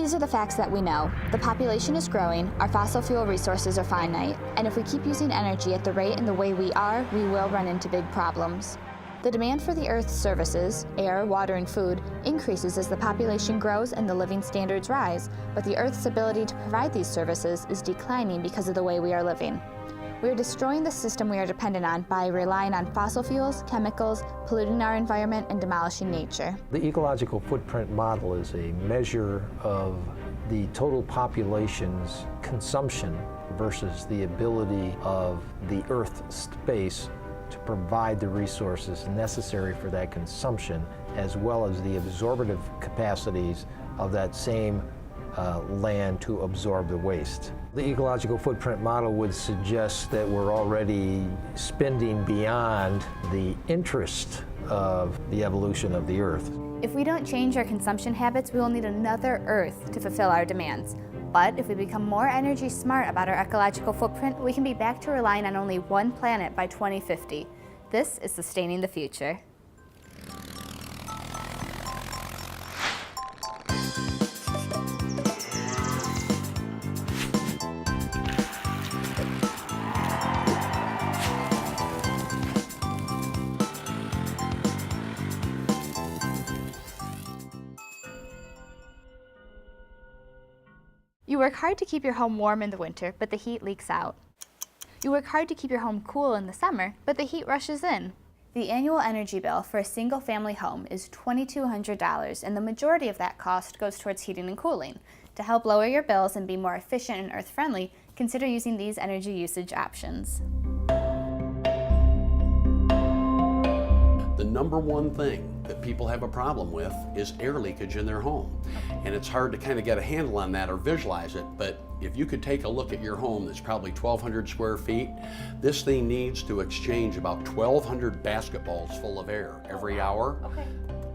These are the facts that we know. The population is growing, our fossil fuel resources are finite, and if we keep using energy at the rate and the way we are, we will run into big problems. The demand for the Earth's services, air, water, and food, increases as the population grows and the living standards rise, but the Earth's ability to provide these services is declining because of the way we are living. We are destroying the system we are dependent on by relying on fossil fuels, chemicals, polluting our environment, and demolishing nature. The ecological footprint model is a measure of the total population's consumption versus the ability of the Earth's space to provide the resources necessary for that consumption, as well as the absorptive capacities of that same land to absorb the waste. The ecological footprint model would suggest that we're already spending beyond the interest of the evolution of the Earth. If we don't change our consumption habits, we will need another Earth to fulfill our demands. But if we become more energy smart about our ecological footprint, we can be back to relying on only one planet by 2050. This is sustaining the future. You work hard to keep your home warm in the winter, but the heat leaks out. You work hard to keep your home cool in the summer, but the heat rushes in. The annual energy bill for a single-family home is $2,200, and the majority of that cost goes towards heating and cooling. To help lower your bills and be more efficient and earth-friendly, consider using these energy usage options. The number one thing that people have a problem with is air leakage in their home. And it's hard to kind of get a handle on that or visualize it, but if you could take a look at your home that's probably 1,200 square feet, this thing needs to exchange about 1,200 basketballs full of air every hour. Okay.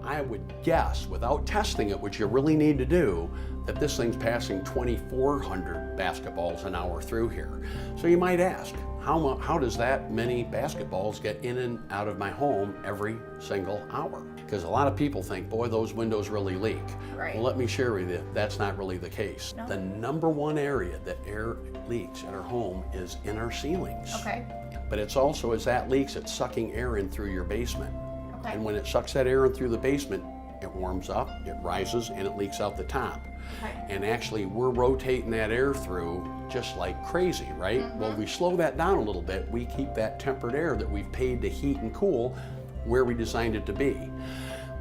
I would guess, without testing it, which you really need to do, that this thing's passing 2,400 basketballs an hour through here. So you might ask, how does that many basketballs get in and out of my home every single hour? Because a lot of people think, boy, those windows really leak. Right. Well, let me share with you, that's not really the case. No. The number one area that air leaks in our home is in our ceilings. Okay. But it's also, as that leaks, it's sucking air in through your basement. Okay. And when it sucks that air in through the basement, it warms up, it rises, and it leaks out the top. Okay. And actually, we're rotating that air through just like crazy, right? Mm-hmm. Well, we slow that down a little bit, we keep that tempered air that we've paid to heat and cool where we designed it to be.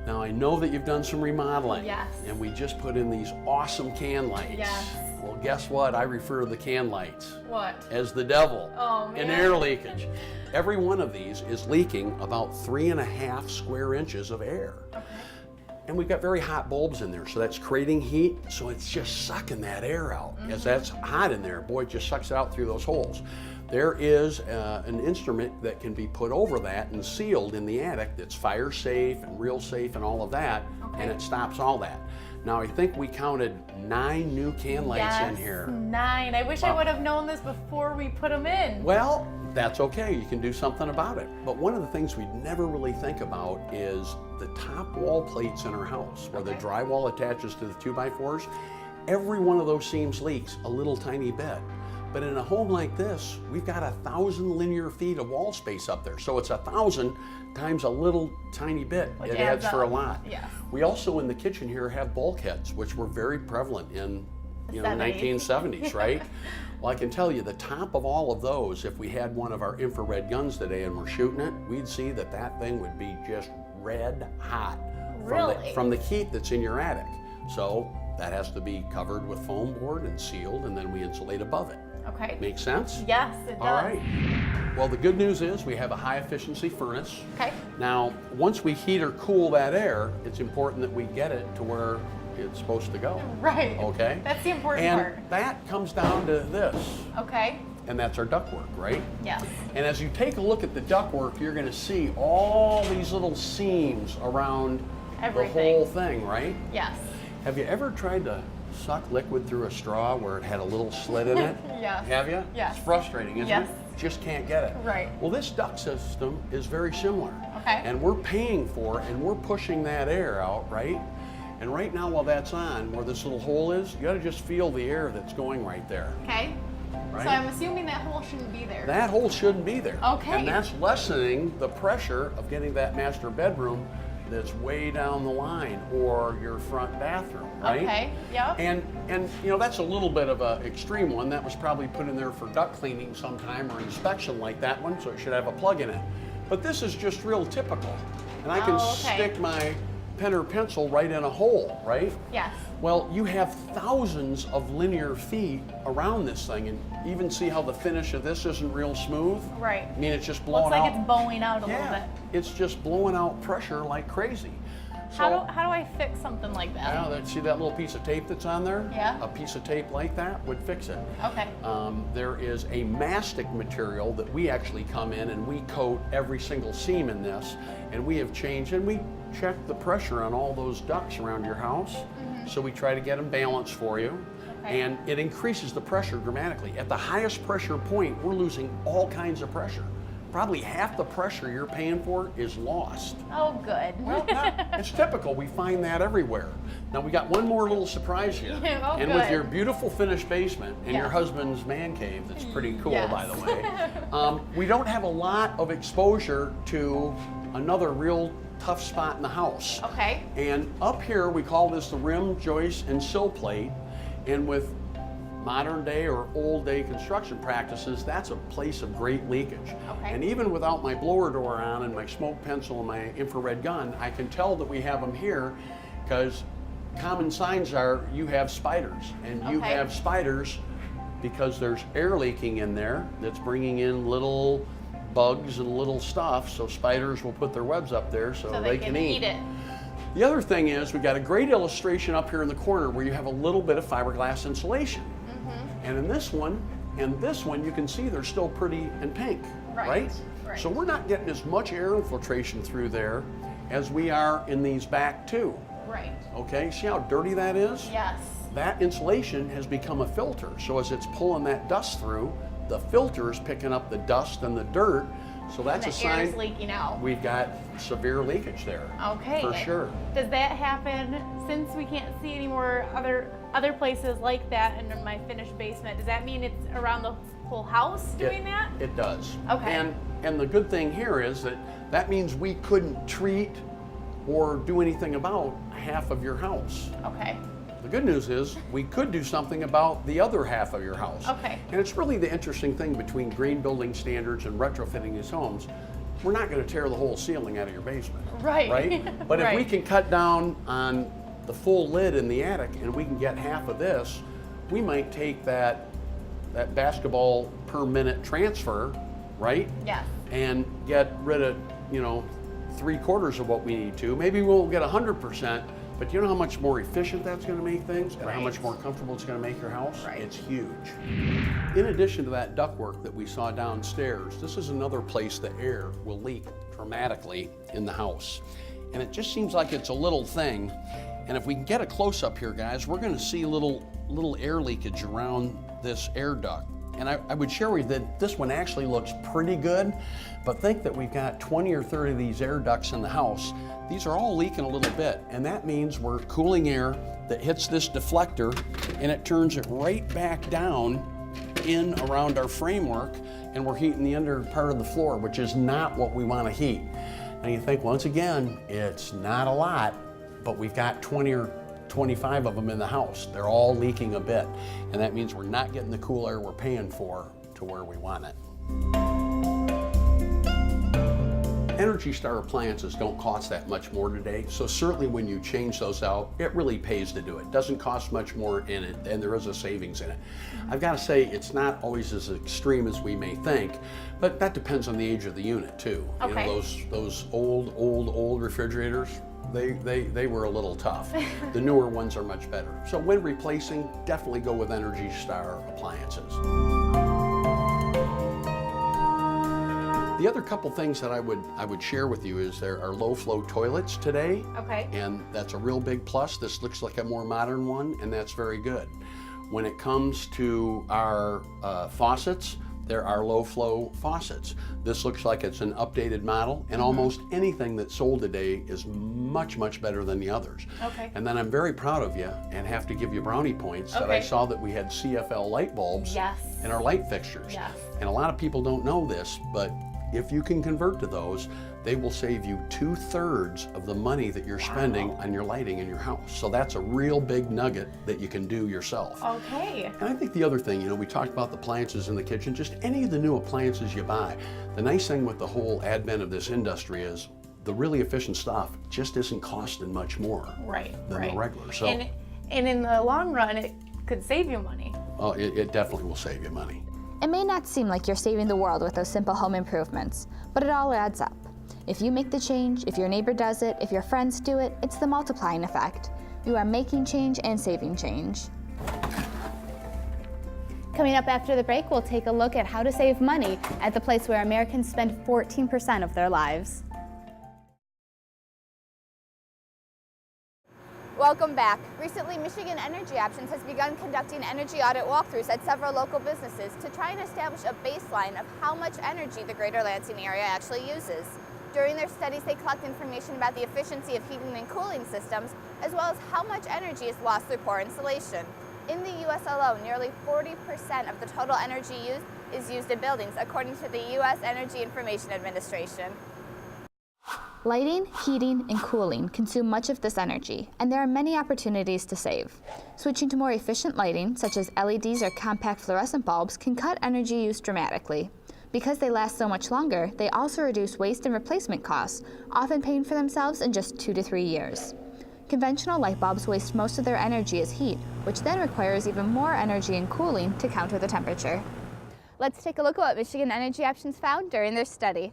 Now, I know that you've done some remodeling. Yes. And we just put in these awesome can lights. Yes. Well, guess what? I refer to the can lights What? as the devil Oh, man. in air leakage. Every one of these is leaking about 3.5 square inches of air. Okay. And we've got very hot bulbs in there, so that's creating heat, so it's just sucking that air out. As that's hot in there, boy, it just sucks it out through those holes. There is an instrument that can be put over that and sealed in the attic that's fire safe and real safe and all of that, and it stops all that. Now, I think we counted 9 new can lights in here. 9. I wish I would have known this before we put them in. Well, that's okay, you can do something about it. But one of the things we never really think about is the top wall plates in our house, where the drywall attaches to the 2x4s. Every one of those seams leaks a little tiny bit. But in a home like this, we've got 1,000 linear feet of wall space up there. So it's 1,000 times a little tiny bit. Which it adds adds for a up. lot. Yes. We also in the kitchen here have bulkheads, which were very prevalent in the 1970s, right? Well, I can tell you the top of all of those, if we had one of our infrared guns today and we're shooting it, we'd see that that thing would be just red hot from the heat that's in your attic. So that has to be covered with foam board and sealed, and then we insulate above it. Okay. Make sense? Yes, it does. All right. Well, the good news is we have a high efficiency furnace. Okay. Now, once we heat or cool that air, it's important that we get it to where it's supposed to go. Right. Okay? That's the important and part. that comes down to this, Okay. and that's our ductwork, right? Yes. And as you take a look at the ductwork, you're going to see all these little seams around Everything. the whole thing, right? Yes. Have you ever tried to suck liquid through a straw where it had a little slit in it? Yes. Have you? Yes. It's frustrating, isn't Yes. it? Just can't get it. Right. Well, this duct system is very similar. Okay. And we're paying for it, and we're pushing that air out, right? And right now while that's on, where this little hole is, you gotta just feel the air that's going right there. Okay. Right? So I'm assuming that hole shouldn't be there. That hole shouldn't be there. Okay. And that's lessening the pressure of getting that master bedroom that's way down the line, or your front bathroom, right? Okay, yep. And you know, that's a little bit of an extreme one. That was probably put in there for duct cleaning sometime or inspection like that one, so it should have a plug in it. But this is just real typical. And I can okay. stick my pen or pencil right in a hole, right? Yes. Well, you have thousands of linear feet around this thing, and even see how the finish of this isn't real smooth? Right. I mean, it's just blowing Looks like out. it's bowing out a little Yeah, bit. it's just blowing out pressure like crazy. How do I fix something like that? Yeah, see that little piece of tape that's on there? Yeah. A piece of tape like that would fix it. Okay. There is a mastic material that we actually come in and we coat every single seam in this, and we have changed, and we check the pressure on all those ducts around your house. So we try to get them balanced for you. Okay. And it increases the pressure dramatically. At the highest pressure point, we're losing all kinds of pressure. Probably half the pressure you're paying for is lost. Oh, good. Well, it's typical. We find that everywhere. Now we got one more little surprise here. Oh, and good. with your beautiful finished basement and your Yes. husband's man cave, that's pretty cool, Yes. by the way. We don't have a lot of exposure to another real tough spot in the house. Okay. And up here, we call this the rim, joist, and sill plate. And with modern day or old day construction practices, that's a place of great leakage. Okay. And even without my blower door on and my smoke pencil and my infrared gun, I can tell that we have them here because common signs are you have spiders. And you Okay. have spiders because there's air leaking in there that's bringing in little bugs and little stuff, so spiders will put their webs up there so So they can can eat. eat it. The other thing is we've got a great illustration up here in the corner where you have a little bit of fiberglass insulation. And in this one and this one, you can see they're still pretty and pink, Right, right. So we're not getting as much air infiltration through there as we are in these back two. Right. Okay, see how dirty that is? Yes. That insulation has become a filter. So as it's pulling that dust through, the filter is picking up the dust and the dirt. So that's And a the air sign is leaking out. we've got severe leakage there. Okay. For sure. Does that happen since we can't see any more other places like that in my finished basement? Does that mean it's around the whole house doing that? It does. Okay. And the good thing here is that means we couldn't treat or do anything about half of your house. Okay. The good news is we could do something about the other half of your house. Okay. And it's really the interesting thing between green building standards and retrofitting these homes. We're not going to tear the whole ceiling out of your basement. Right. Right? But if we Right. can cut down on the full lid in the attic and we can get half of this, we might take that basketball per minute transfer, right? Yes. And get rid of, 3/4 of what we need to. Maybe we won't get 100%, but you know how much more efficient that's going to make things and how much Right. more comfortable it's going to make your house? Right. It's huge. In addition to that ductwork that we saw downstairs, this is another place the air will leak dramatically in the house. And it just seems like it's a little thing. And if we can get a close-up here, guys, we're going to see little air leakage around this air duct. And I would share with you that this one actually looks pretty good, but think that we've got 20 or 30 of these air ducts in the house. These are all leaking a little bit, and that means we're cooling air that hits this deflector, and it turns it right back down in around our framework, and we're heating the under part of the floor, which is not what we want to heat. And you think, once again, it's not a lot, but we've got 20 or 25 of them in the house. They're all leaking a bit, and that means we're not getting the cool air we're paying for to where we want it. Energy Star appliances don't cost that much more today, so certainly when you change those out, it really pays to do it. Doesn't cost much more in it, and there is a savings in it. I've got to say, it's not always as extreme as we may think, but that depends on the age of the unit too. Okay. You know, those old refrigerators, they were a little tough. The newer ones are much better. So when replacing, definitely go with Energy Star appliances. The other couple things that I would share with you is there are low flow toilets today. Okay. And that's a real big plus. This looks like a more modern one, and that's very good. When it comes to our faucets, There are low flow faucets. This looks like it's an updated model, and almost anything that's sold today is much, much better than the others. Okay. And then I'm very proud of you and have to give you brownie points that I saw that we had CFL light bulbs in our light fixtures. Yes. And a lot of people don't know this, but if you can convert to those, they will save you 2/3 of the money that you're spending on your lighting in your house. So that's a real big nugget that you can do yourself. Okay. And I think the other thing, we talked about the appliances in the kitchen, just any of the new appliances you buy. The nice thing with the whole advent of this industry is the really efficient stuff just isn't costing much more than the regular. So, and in the long run, it could save you money. oh, it definitely will save you money. It may not seem like you're saving the world with those simple home improvements, but it all adds up. If you make the change, if your neighbor does it, if your friends do it, it's the multiplying effect. You are making change and saving change. Coming up after the break, we'll take a look at how to save money at the place where Americans spend 14% of their lives. Welcome back. Recently, Michigan Energy Options has begun conducting energy audit walkthroughs at several local businesses to try and establish a baseline of how much energy the greater Lansing area actually uses. During their studies, they collect information about the efficiency of heating and cooling systems, as well as how much energy is lost through poor insulation. In the U.S. alone, nearly 40% of the total energy used is used in buildings, according to the U.S. Energy Information Administration. Lighting, heating, and cooling consume much of this energy, and there are many opportunities to save. Switching to more efficient lighting, such as LEDs or compact fluorescent bulbs, can cut energy use dramatically. Because they last so much longer, they also reduce waste and replacement costs, often paying for themselves in just 2 to 3 years. Conventional light bulbs waste most of their energy as heat, which then requires even more energy in cooling to counter the temperature. Let's take a look at what Michigan Energy Options found during their study.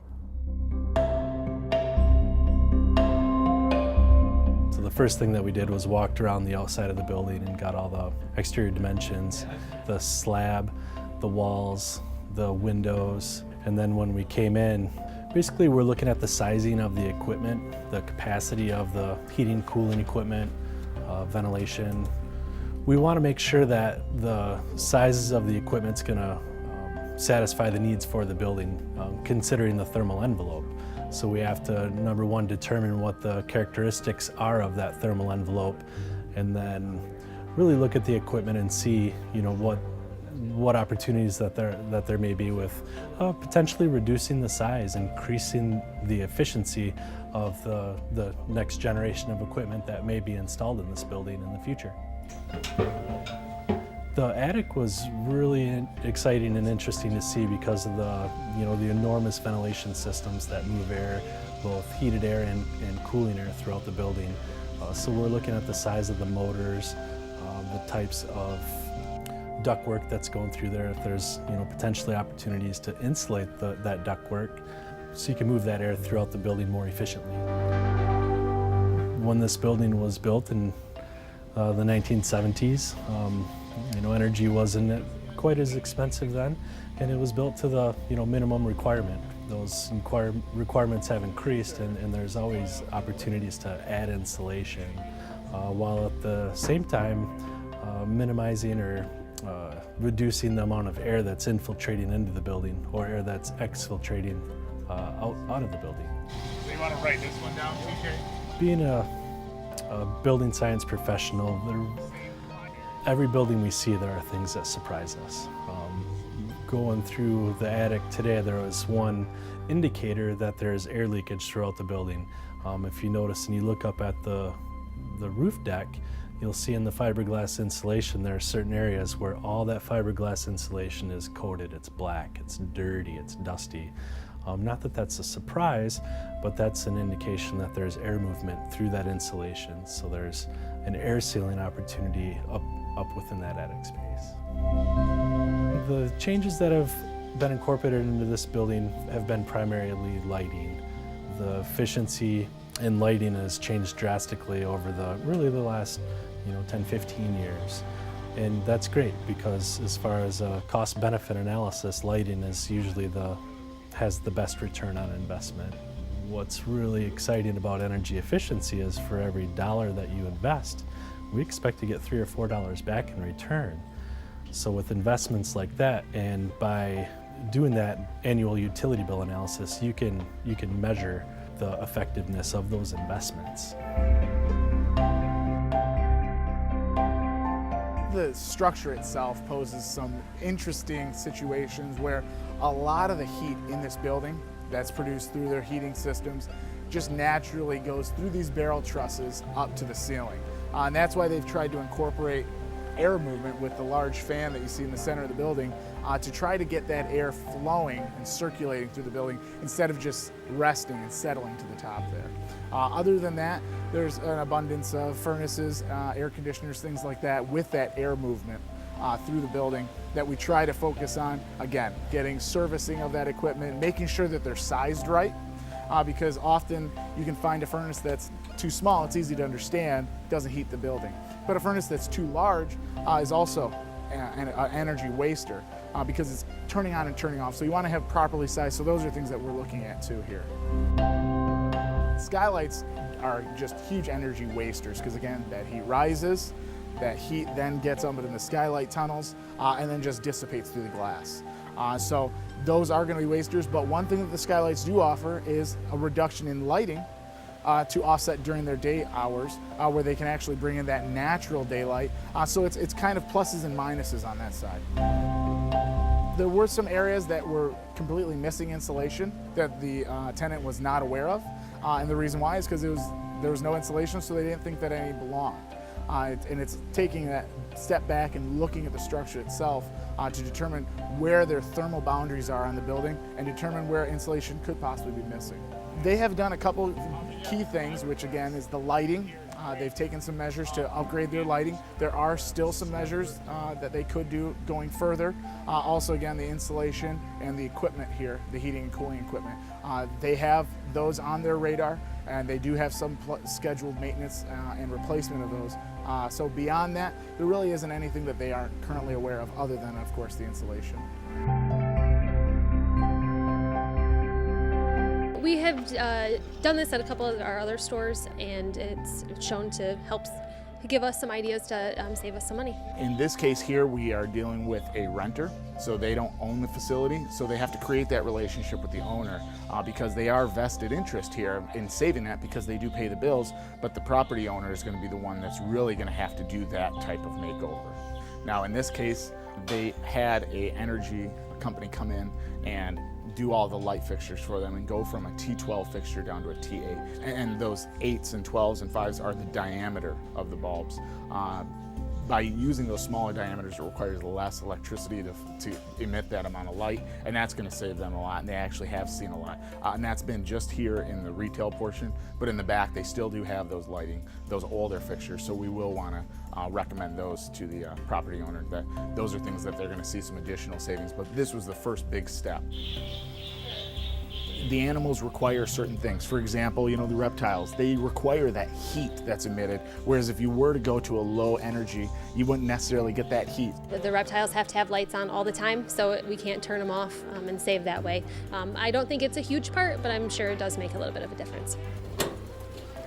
The first thing that we did was walked around the outside of the building and got all the exterior dimensions, the slab, the walls, the windows, and then when we came in, basically we're looking at the sizing of the equipment, the capacity of the heating, cooling equipment, ventilation. We want to make sure that the sizes of the equipment's going to satisfy the needs for the building, considering the thermal envelope. So we have to, number one, determine what the characteristics are of that thermal envelope, and then really look at the equipment and see, what opportunities that there may be with potentially reducing the size, increasing the efficiency of the next generation of equipment that may be installed in this building in the future. The attic was really exciting and interesting to see because of the enormous ventilation systems that move air, both heated air and cooling air throughout the building. So we're looking at the size of the motors, the types of ductwork that's going through there. If there's potentially opportunities to insulate that ductwork, so you can move that air throughout the building more efficiently. When this building was built in the 1970s, energy wasn't quite as expensive then, and it was built to the minimum requirement. Those requirements have increased, and there's always opportunities to add insulation, while at the same time minimizing or reducing the amount of air that's infiltrating into the building or air that's exfiltrating out of the building. So you want to write this one down, TJ? Being a building science professional, every building we see, there are things that surprise us. Going through the attic today, there was one indicator that there's air leakage throughout the building. If you notice and you look up at the roof deck, you'll see in the fiberglass insulation there are certain areas where all that fiberglass insulation is coated. It's black, it's dirty, it's dusty. Not that that's a surprise, but that's an indication that there's air movement through that insulation. So there's an air sealing opportunity up within that attic space. The changes that have been incorporated into this building have been primarily lighting. The efficiency in lighting has changed drastically over the last 10-15 years. And that's great because as far as a cost-benefit analysis, lighting is usually has the best return on investment. What's really exciting about energy efficiency is for every dollar that you invest, we expect to get $3 or $4 back in return. So with investments like that, and by doing that annual utility bill analysis, you can measure the effectiveness of those investments. The structure itself poses some interesting situations where a lot of the heat in this building that's produced through their heating systems just naturally goes through these barrel trusses up to the ceiling. And that's why they've tried to incorporate air movement with the large fan that you see in the center of the building to try to get that air flowing and circulating through the building instead of just resting and settling to the top there. Other than that, there's an abundance of furnaces, air conditioners, things like that with that air movement through the building that we try to focus on, again, getting servicing of that equipment, making sure that they're sized right, because often you can find a furnace that's too small, it's easy to understand, doesn't heat the building. But a furnace that's too large is also an energy waster because it's turning on and turning off. So you want to have properly sized, so those are things that we're looking at too here. Skylights are just huge energy wasters because again, that heat rises, that heat then gets up in the skylight tunnels and then just dissipates through the glass. So those are going to be wasters, but one thing that the skylights do offer is a reduction in lighting to offset during their day hours where they can actually bring in that natural daylight. So it's kind of pluses and minuses on that side. There were some areas that were completely missing insulation that the tenant was not aware of. And the reason why is because there was no insulation, so they didn't think that any belonged. And it's taking that step back and looking at the structure itself to determine where their thermal boundaries are on the building and determine where insulation could possibly be missing. They have done a couple key things, which again is the lighting. They've taken some measures to upgrade their lighting. There are still some measures that they could do going further. Also, again, the insulation and the equipment here, the heating and cooling equipment. They have those on their radar, and they do have some scheduled maintenance and replacement of those. So beyond that, there really isn't anything that they aren't currently aware of other than, of course, the insulation. We have done this at a couple of our other stores, and it's shown to help give us some ideas to save us some money. In this case here, we are dealing with a renter, so they don't own the facility, so they have to create that relationship with the owner because they are vested interest here in saving that because they do pay the bills, but the property owner is going to be the one that's really going to have to do that type of makeover. Now in this case, they had an energy company come in and do all the light fixtures for them and go from a T12 fixture down to a T8. And those 8s and 12s and 5s are the diameter of the bulbs. By using those smaller diameters, it requires less electricity to emit that amount of light, and that's going to save them a lot, and they actually have seen a lot. And that's been just here in the retail portion, but in the back they still do have those those older fixtures, so we will want to recommend those to the property owner, that those are things that they're going to see some additional savings, but this was the first big step. The animals require certain things. For example, the reptiles, they require that heat that's emitted, whereas if you were to go to a low energy, you wouldn't necessarily get that heat. The reptiles have to have lights on all the time, so we can't turn them off and save that way. I don't think it's a huge part, but I'm sure it does make a little bit of a difference.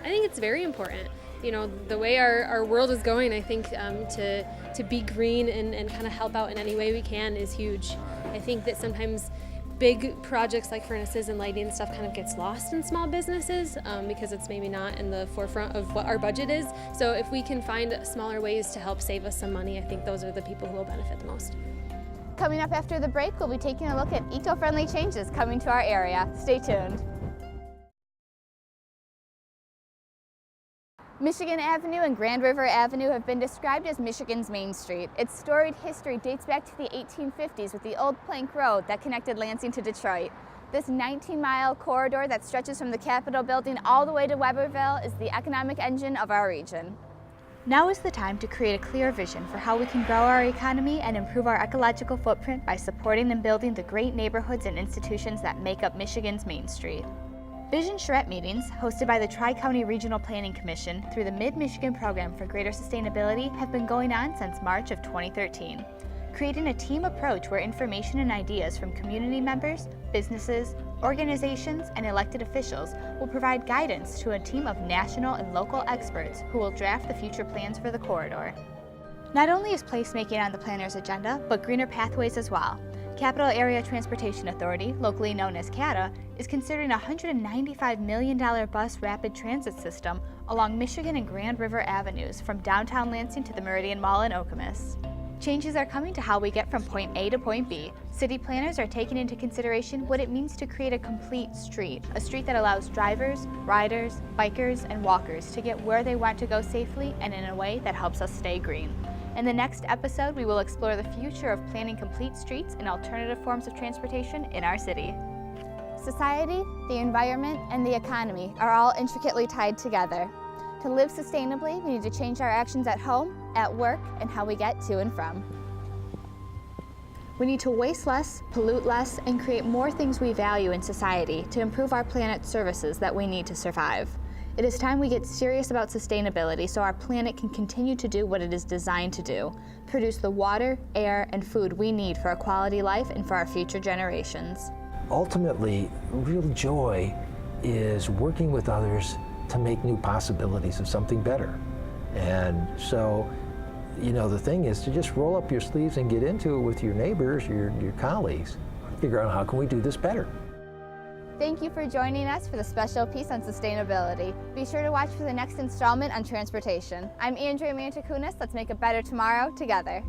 I think it's very important. The way our world is going, I think to be green and kind of help out in any way we can is huge. I think that sometimes big projects like furnaces and lighting and stuff kind of gets lost in small businesses because it's maybe not in the forefront of what our budget is. So if we can find smaller ways to help save us some money, I think those are the people who will benefit the most. Coming up after the break, we'll be taking a look at eco-friendly changes coming to our area. Stay tuned. Michigan Avenue and Grand River Avenue have been described as Michigan's Main Street. Its storied history dates back to the 1850s with the old plank road that connected Lansing to Detroit. This 19-mile corridor that stretches from the Capitol building all the way to Weberville is the economic engine of our region. Now is the time to create a clear vision for how we can grow our economy and improve our ecological footprint by supporting and building the great neighborhoods and institutions that make up Michigan's Main Street. Vision Charrette meetings, hosted by the Tri-County Regional Planning Commission through the Mid-Michigan Program for Greater Sustainability, have been going on since March of 2013. Creating a team approach where information and ideas from community members, businesses, organizations, and elected officials will provide guidance to a team of national and local experts who will draft the future plans for the corridor. Not only is placemaking on the planner's agenda, but greener pathways as well. Capital Area Transportation Authority, locally known as CATA, is considering a $195 million bus rapid transit system along Michigan and Grand River Avenues from downtown Lansing to the Meridian Mall in Okemos. Changes are coming to how we get from point A to point B. City planners are taking into consideration what it means to create a complete street, a street that allows drivers, riders, bikers, and walkers to get where they want to go safely and in a way that helps us stay green. In the next episode, we will explore the future of planning complete streets and alternative forms of transportation in our city. Society, the environment, and the economy are all intricately tied together. To live sustainably, we need to change our actions at home, at work, and how we get to and from. We need to waste less, pollute less, and create more things we value in society to improve our planet's services that we need to survive. It is time we get serious about sustainability so our planet can continue to do what it is designed to do, produce the water, air, and food we need for a quality life and for our future generations. Ultimately, real joy is working with others to make new possibilities of something better. And so, the thing is to just roll up your sleeves and get into it with your neighbors, your colleagues, figure out how can we do this better. Thank you for joining us for the special piece on sustainability. Be sure to watch for the next installment on transportation. I'm Andrea Mantakunas. Let's make a better tomorrow together.